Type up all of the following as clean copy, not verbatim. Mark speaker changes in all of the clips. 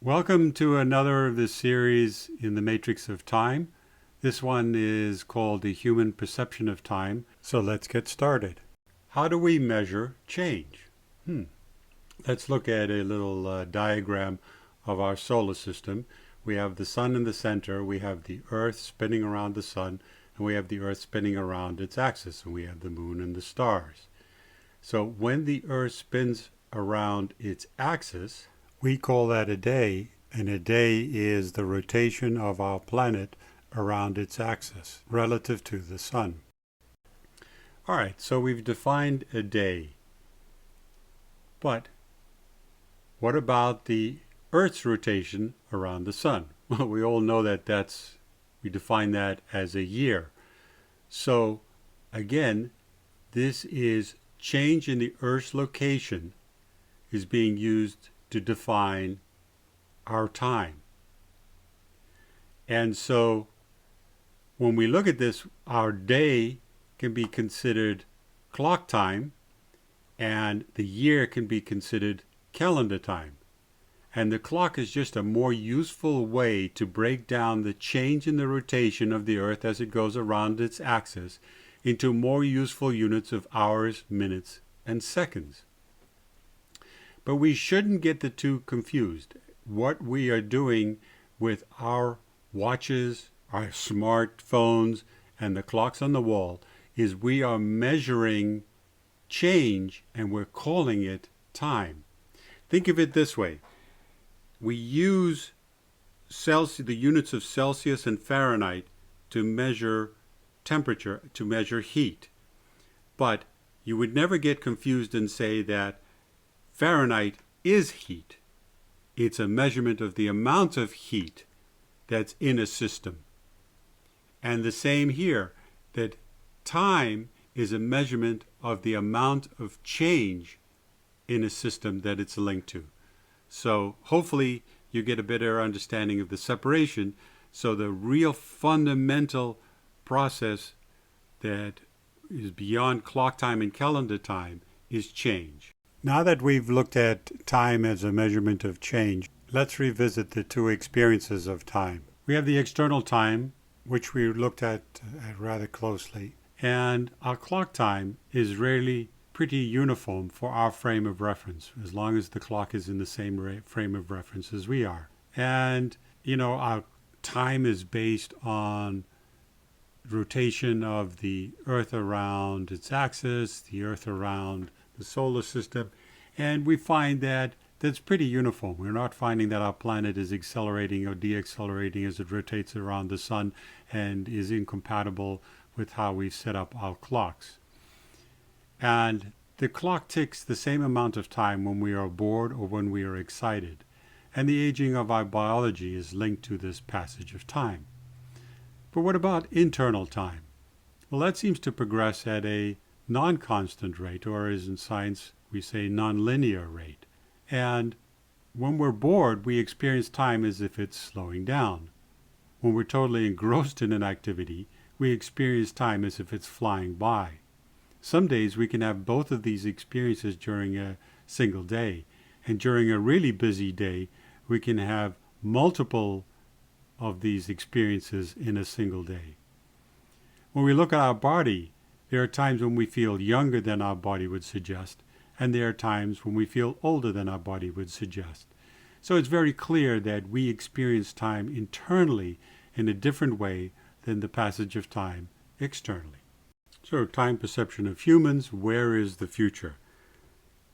Speaker 1: Welcome to another of this series in the Matrix of Time. This one is called The Human Perception of Time. So let's get started. How do we measure change? Let's look at a little diagram of our solar system. We have the sun in the center, we have the earth spinning around the sun, and we have the earth spinning around its axis, and we have the moon and the stars. So when the earth spins around its axis, we call that a day, and a day is the rotation of our planet around its axis relative to the sun. All right, so we've defined a day. But what about the Earth's rotation around the sun? Well, we all know that we define that as a year. So again, this is change in the Earth's location is being used to define our time. And so when we look at this, our day can be considered clock time, and the year can be considered calendar time. And the clock is just a more useful way to break down the change in the rotation of the Earth as it goes around its axis into more useful units of hours, minutes, and seconds. But we shouldn't get the two confused. What we are doing with our watches, our smartphones, and the clocks on the wall is we are measuring change and we're calling it time. Think of it this way. We use the units of Celsius and Fahrenheit to measure temperature, to measure heat. But you would never get confused and say that Fahrenheit is heat. It's a measurement of the amount of heat that's in a system. And the same here, that time is a measurement of the amount of change in a system that it's linked to. So hopefully you get a better understanding of the separation. So the real fundamental process that is beyond clock time and calendar time is change. Now that we've looked at time as a measurement of change, let's revisit the two experiences of time. We have the external time, which we looked at rather closely, and our clock time is really pretty uniform for our frame of reference, as long as the clock is in the same frame of reference as we are. And, our time is based on rotation of the Earth around its axis, the Earth around the solar system, and we find that that's pretty uniform. We're not finding that our planet is accelerating or deaccelerating as it rotates around the sun and is incompatible with how we've set up our clocks. And the clock ticks the same amount of time when we are bored or when we are excited. And the aging of our biology is linked to this passage of time. But what about internal time? Well, that seems to progress at a non-constant rate, or as in science we say non-linear rate. And when we're bored, we experience time as if it's slowing down. When we're totally engrossed in an activity, we experience time as if it's flying by. Some days we can have both of these experiences during a single day. And during a really busy day, we can have multiple of these experiences in a single day. When we look at our body, there are times when we feel younger than our body would suggest, and there are times when we feel older than our body would suggest. So it's very clear that we experience time internally in a different way than the passage of time externally. So time perception of humans, where is the future?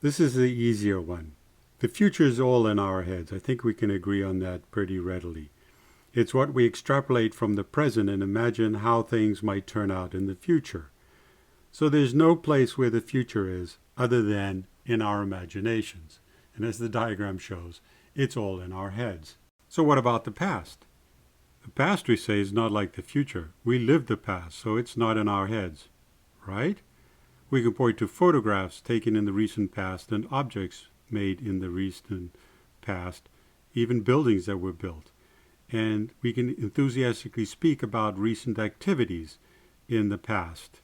Speaker 1: This is the easier one. The future is all in our heads. I think we can agree on that pretty readily. It's what we extrapolate from the present and imagine how things might turn out in the future. So there's no place where the future is other than in our imaginations. And as the diagram shows, it's all in our heads. So what about the past? The past, we say, is not like the future. We live the past, so it's not in our heads, right? We can point to photographs taken in the recent past and objects made in the recent past, even buildings that were built. And we can enthusiastically speak about recent activities in the past.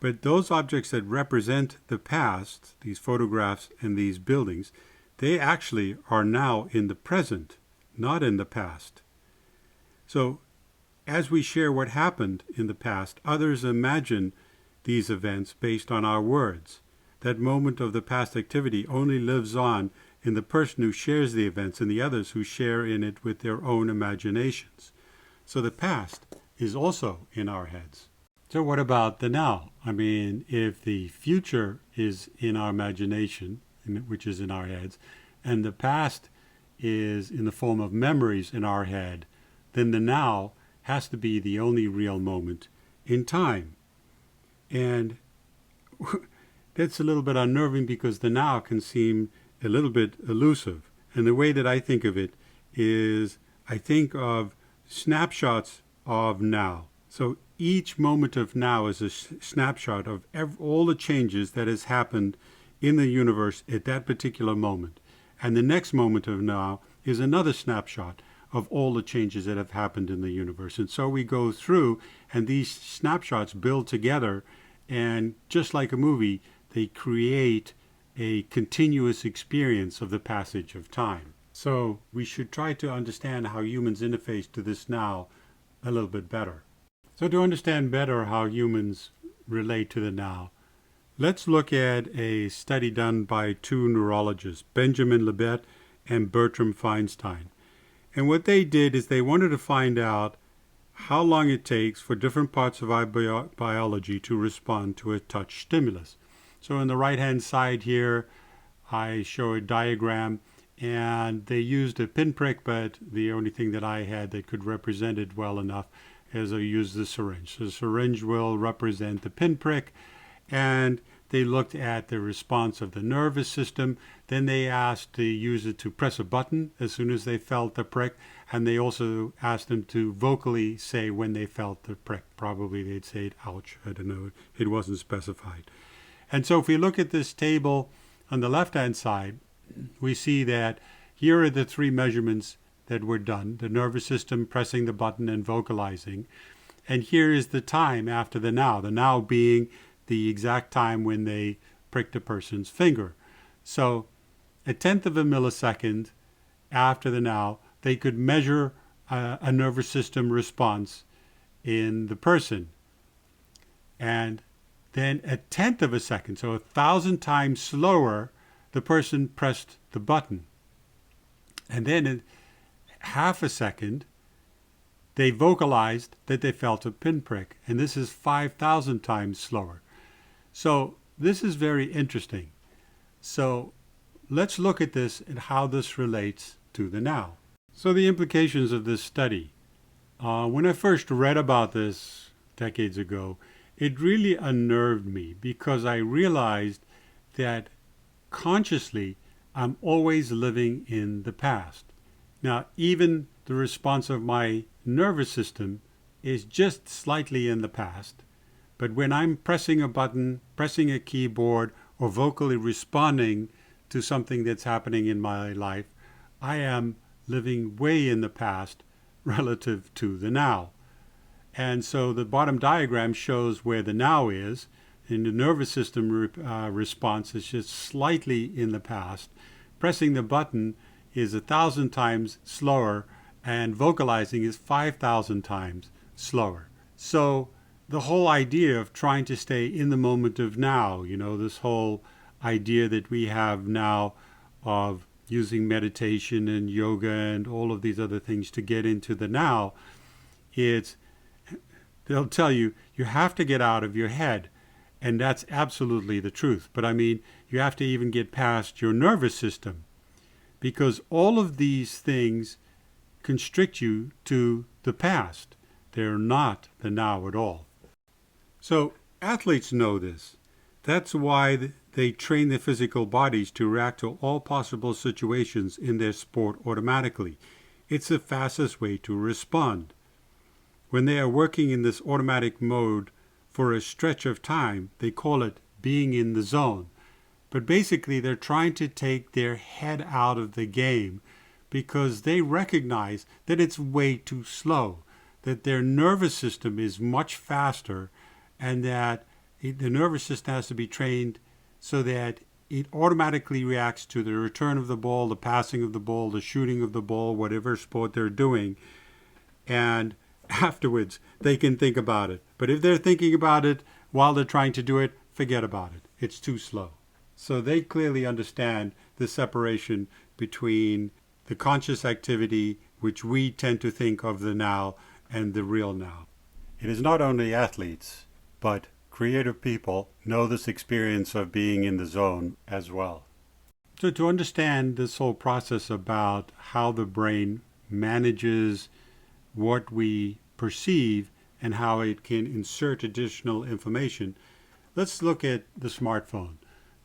Speaker 1: But those objects that represent the past, these photographs and these buildings, they actually are now in the present, not in the past. So as we share what happened in the past, others imagine these events based on our words. That moment of the past activity only lives on in the person who shares the events and the others who share in it with their own imaginations. So the past is also in our heads. So what about the now? I mean, if the future is in our imagination, which is in our heads, and the past is in the form of memories in our head, then the now has to be the only real moment in time. And that's a little bit unnerving because the now can seem a little bit elusive. And the way that I think of it is I think of snapshots of now. So each moment of now is a snapshot of all the changes that has happened in the universe at that particular moment. And the next moment of now is another snapshot of all the changes that have happened in the universe. And so we go through, and these snapshots build together, and just like a movie, they create a continuous experience of the passage of time. So we should try to understand how humans interface to this now a little bit better. So to understand better how humans relate to the now, let's look at a study done by two neurologists, Benjamin Libet and Bertram Feinstein. And what they did is they wanted to find out how long it takes for different parts of our biology to respond to a touch stimulus. So on the right-hand side here, I show a diagram, and they used a pinprick, but the only thing that I had that could represent it well enough is I used the syringe. So the syringe will represent the pinprick, and they looked at the response of the nervous system. Then they asked the user to press a button as soon as they felt the prick, and they also asked them to vocally say when they felt the prick. Probably they'd say, ouch, I don't know, it wasn't specified. And so if we look at this table on the left-hand side, we see that here are the three measurements that were done, the nervous system pressing the button and vocalizing. And here is the time after the now being the exact time when they pricked a person's finger. So a tenth of a millisecond after the now, they could measure a nervous system response in the person. And then a tenth of a second, so 1,000 times slower, the person pressed the button. And then in half a second, they vocalized that they felt a pinprick. And this is 5,000 times slower. So this is very interesting. So let's look at this and how this relates to the now. So the implications of this study. When I first read about this decades ago, it really unnerved me because I realized that consciously I'm always living in the past. Now, even the response of my nervous system is just slightly in the past. But when I'm pressing a button, pressing a keyboard, or vocally responding to something that's happening in my life, I am living way in the past relative to the now. And so the bottom diagram shows where the now is, and the nervous system response is just slightly in the past. Pressing the button is 1,000 times slower, and vocalizing is 5,000 times slower. So the whole idea of trying to stay in the moment of now, this whole idea that we have now of using meditation and yoga and all of these other things to get into the now, they'll tell you, you have to get out of your head. And that's absolutely the truth. But I mean, you have to even get past your nervous system, because all of these things constrict you to the past. They're not the now at all. So athletes know this. That's why they train their physical bodies to react to all possible situations in their sport automatically. It's the fastest way to respond. When they are working in this automatic mode for a stretch of time, they call it being in the zone. But basically, they're trying to take their head out of the game because they recognize that it's way too slow, that their nervous system is much faster, and that the nervous system has to be trained so that it automatically reacts to the return of the ball, the passing of the ball, the shooting of the ball, whatever sport they're doing. And afterwards, they can think about it. But if they're thinking about it while they're trying to do it, forget about it. It's too slow. So they clearly understand the separation between the conscious activity, which we tend to think of the now, and the real now. It is not only athletes, but creative people know this experience of being in the zone as well. So to understand this whole process about how the brain manages what we perceive and how it can insert additional information, let's look at the smartphone.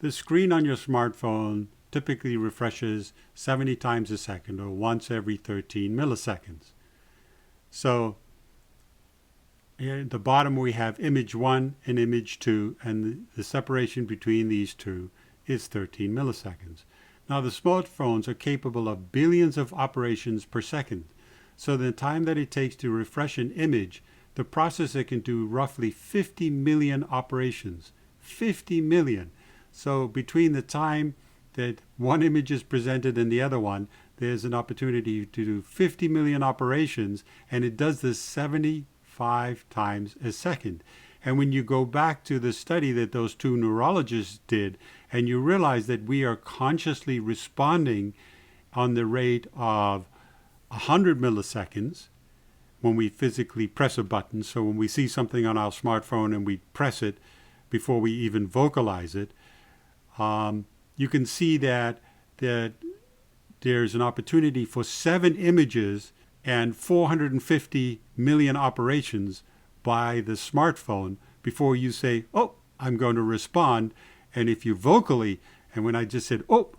Speaker 1: The screen on your smartphone typically refreshes 70 times a second, or once every 13 milliseconds. So here at the bottom we have image 1 and image 2, and the separation between these two is 13 milliseconds. Now the smartphones are capable of billions of operations per second. So the time that it takes to refresh an image, the processor can do roughly 50 million operations. 50 million. So between the time that one image is presented and the other one, there's an opportunity to do 50 million operations, and it does this 75 times a second. And when you go back to the study that those two neurologists did, and you realize that we are consciously responding on the rate of 100 milliseconds when we physically press a button. So when we see something on our smartphone and we press it before we even vocalize it, you can see that there's an opportunity for 7 images and 450 million operations by the smartphone before you say, oh, I'm going to respond. And if you vocally, and when I just said, oh,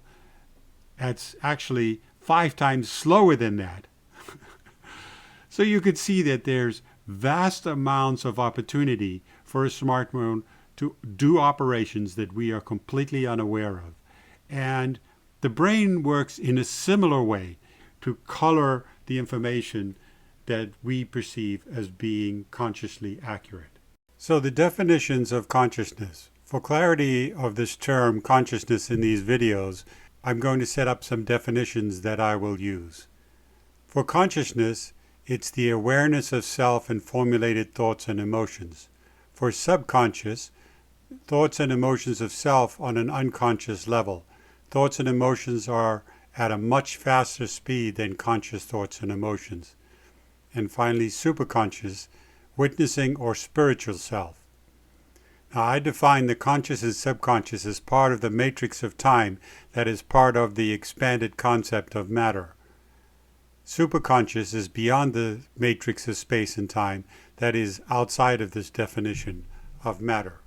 Speaker 1: that's actually 5 times slower than that. So you could see that there's vast amounts of opportunity for a smartphone to do operations that we are completely unaware of. And the brain works in a similar way to color the information that we perceive as being consciously accurate. So the definitions of consciousness. For clarity of this term consciousness in these videos, I'm going to set up some definitions that I will use. For consciousness, it's the awareness of self and formulated thoughts and emotions. For subconscious, thoughts and emotions of self on an unconscious level. Thoughts and emotions are at a much faster speed than conscious thoughts and emotions. And finally, superconscious, witnessing or spiritual self. Now, I define the conscious and subconscious as part of the matrix of time that is part of the expanded concept of matter. Superconscious is beyond the matrix of space and time that is outside of this definition of matter.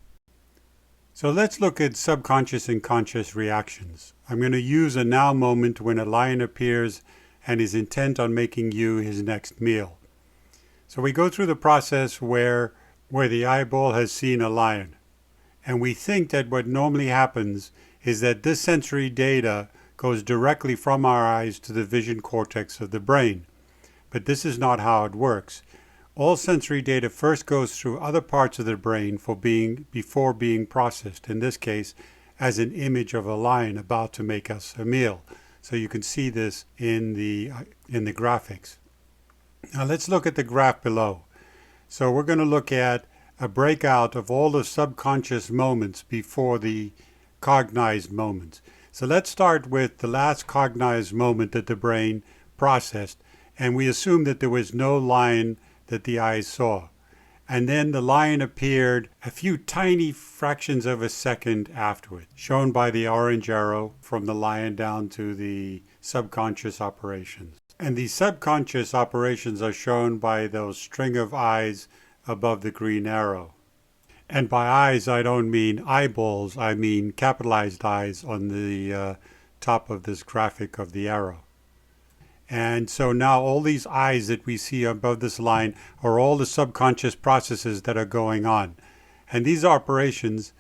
Speaker 1: So let's look at subconscious and conscious reactions. I'm going to use a now moment when a lion appears and is intent on making you his next meal. So we go through the process where the eyeball has seen a lion. And we think that what normally happens is that this sensory data goes directly from our eyes to the vision cortex of the brain. But this is not how it works. All sensory data first goes through other parts of the brain before being processed, in this case, as an image of a lion about to make us a meal. So you can see this in the graphics. Now let's look at the graph below. So we're going to look at a breakout of all the subconscious moments before the cognized moments. So let's start with the last cognized moment that the brain processed, and we assume that there was no lion that the eyes saw. And then the lion appeared a few tiny fractions of a second afterward, shown by the orange arrow from the lion down to the subconscious operations. And these subconscious operations are shown by those string of eyes above the green arrow. And by eyes, I don't mean eyeballs, I mean capitalized eyes on the top of this graphic of the arrow. And so now all these eyes that we see above this line are all the subconscious processes that are going on. And these operations,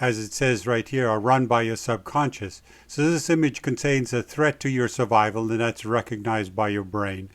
Speaker 1: as it says right here, are run by your subconscious. So this image contains a threat to your survival, and that's recognized by your brain.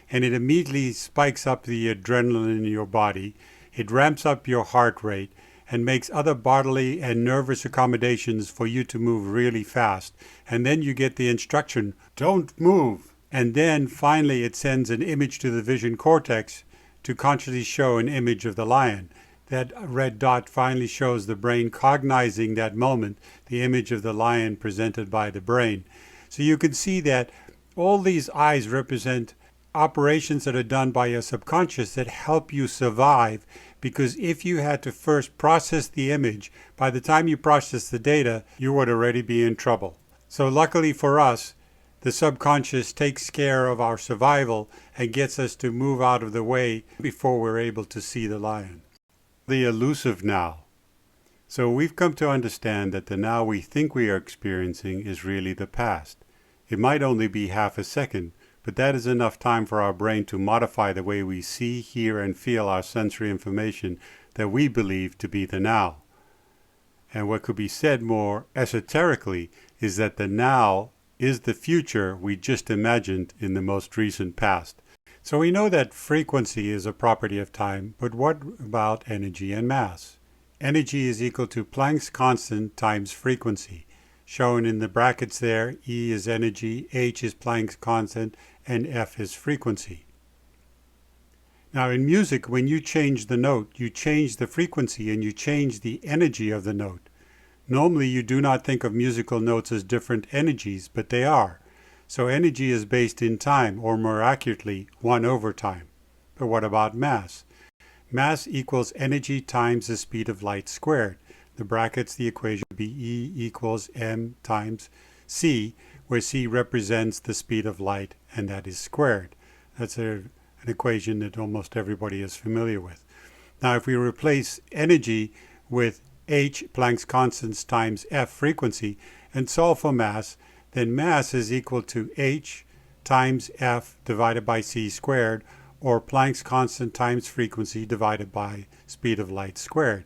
Speaker 1: And it immediately spikes up the adrenaline in your body. It ramps up your heart rate, and makes other bodily and nervous accommodations for you to move really fast. And then you get the instruction, don't move. And then finally it sends an image to the vision cortex to consciously show an image of the lion. That red dot finally shows the brain cognizing that moment, the image of the lion presented by the brain. So you can see that all these eyes represent operations that are done by your subconscious that help you survive, because if you had to first process the image, by the time you process the data, you would already be in trouble. So luckily for us, the subconscious takes care of our survival and gets us to move out of the way before we're able to see the lion. The elusive now. So we've come to understand that the now we think we are experiencing is really the past. It might only be half a second, but that is enough time for our brain to modify the way we see, hear, and feel our sensory information that we believe to be the now. And what could be said more esoterically is that the now is the future we just imagined in the most recent past. So we know that frequency is a property of time, but what about energy and mass? Energy is equal to Planck's constant times frequency. Shown in the brackets there, E is energy, H is Planck's constant, and F is frequency. Now in music, when you change the note, you change the frequency and you change the energy of the note. Normally you do not think of musical notes as different energies, but they are. So energy is based in time, or more accurately, 1 over time. But what about mass? Mass equals energy times the speed of light squared. The brackets, the equation would be E equals m times c, where c represents the speed of light, and that is squared. That's an equation that almost everybody is familiar with. Now if we replace energy with h, Planck's constant, times f, frequency, and solve for mass, then mass is equal to h times f divided by c squared, or Planck's constant times frequency divided by speed of light squared.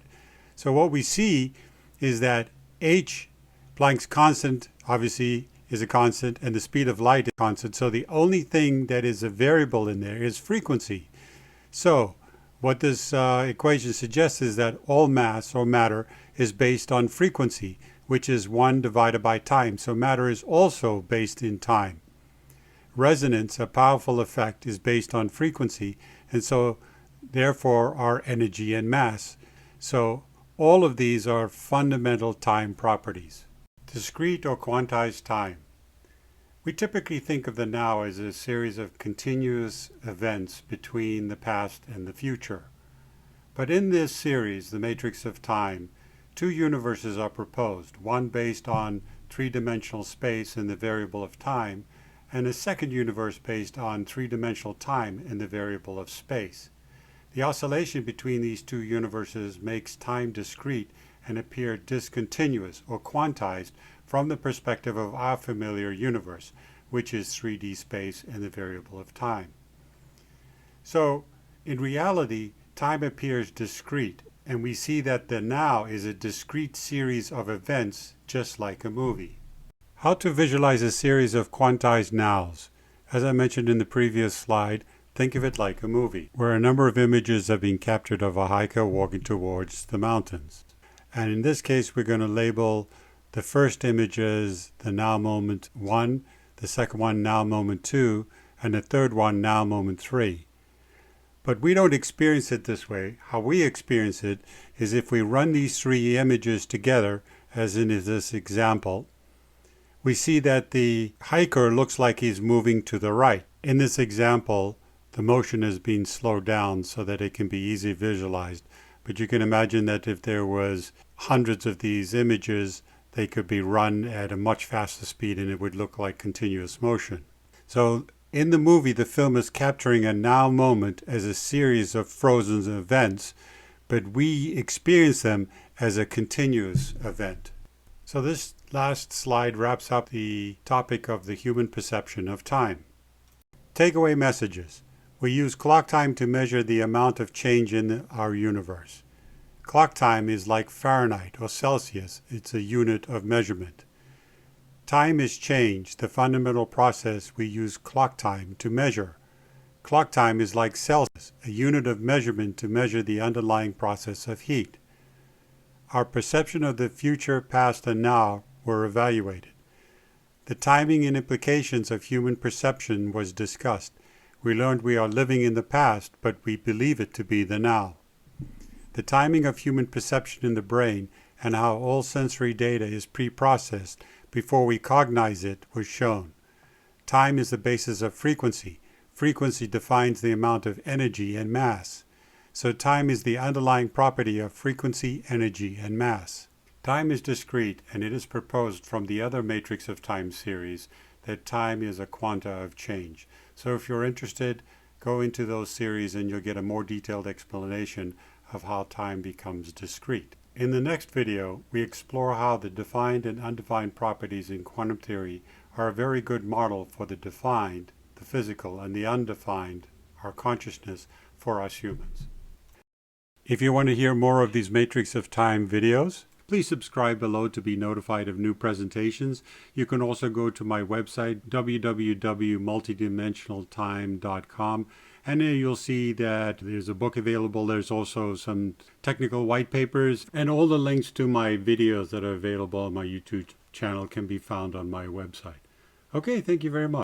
Speaker 1: So what we see is that h, Planck's constant, obviously is a constant, and the speed of light is constant. So the only thing that is a variable in there is frequency. So what this equation suggests is that all mass or matter is based on frequency, which is 1 divided by time. So matter is also based in time. Resonance, a powerful effect, is based on frequency, and so therefore are energy and mass. So all of these are fundamental time properties. Discrete or quantized time. We typically think of the now as a series of continuous events between the past and the future. But in this series, The Matrix of Time, 2 universes are proposed, one based on 3-dimensional space and the variable of time, and a second universe based on 3-dimensional time and the variable of space. The oscillation between these 2 universes makes time discrete and appear discontinuous or quantized from the perspective of our familiar universe, which is 3D space and the variable of time. So, in reality, time appears discrete, and we see that the now is a discrete series of events, just like a movie. How to visualize a series of quantized nows? As I mentioned in the previous slide, think of it like a movie, where a number of images have been captured of a hiker walking towards the mountains. And in this case, we're going to label the first image as the now moment 1, the second one now moment 2, and the third one now moment 3. But we don't experience it this way. How we experience it is if we run these 3 images together, as in this example, we see that the hiker looks like he's moving to the right. In this example, the motion has been slowed down so that it can be easily visualized. But you can imagine that if there was hundreds of these images, they could be run at a much faster speed and it would look like continuous motion. So in the movie, the film is capturing a now moment as a series of frozen events, but we experience them as a continuous event. So this last slide wraps up the topic of the human perception of time. Takeaway messages. We use clock time to measure the amount of change in our universe. Clock time is like Fahrenheit or Celsius. It's a unit of measurement. Time is change, the fundamental process we use clock time to measure. Clock time is like Celsius, a unit of measurement to measure the underlying process of heat. our perception of the future, past, and now were evaluated. The timing and implications of human perception was discussed. We learned we are living in the past, but we believe it to be the now. The timing of human perception in the brain and how all sensory data is pre-processed before we cognize it was shown. Time is the basis of frequency. Frequency defines the amount of energy and mass. So time is the underlying property of frequency, energy, and mass. Time is discrete, and it is proposed from the other Matrix of Time series that time is a quanta of change. So if you're interested, go into those series and you'll get a more detailed explanation of how time becomes discrete. In the next video, we explore how the defined and undefined properties in quantum theory are a very good model for the defined, the physical, and the undefined, our consciousness, for us humans. If you want to hear more of these Matrix of Time videos, please subscribe below to be notified of new presentations. You can also go to my website, www.multidimensionaltime.com, and there you'll see that there's a book available. There's also some technical white papers, and all the links to my videos that are available on my YouTube channel can be found on my website. Okay, thank you very much.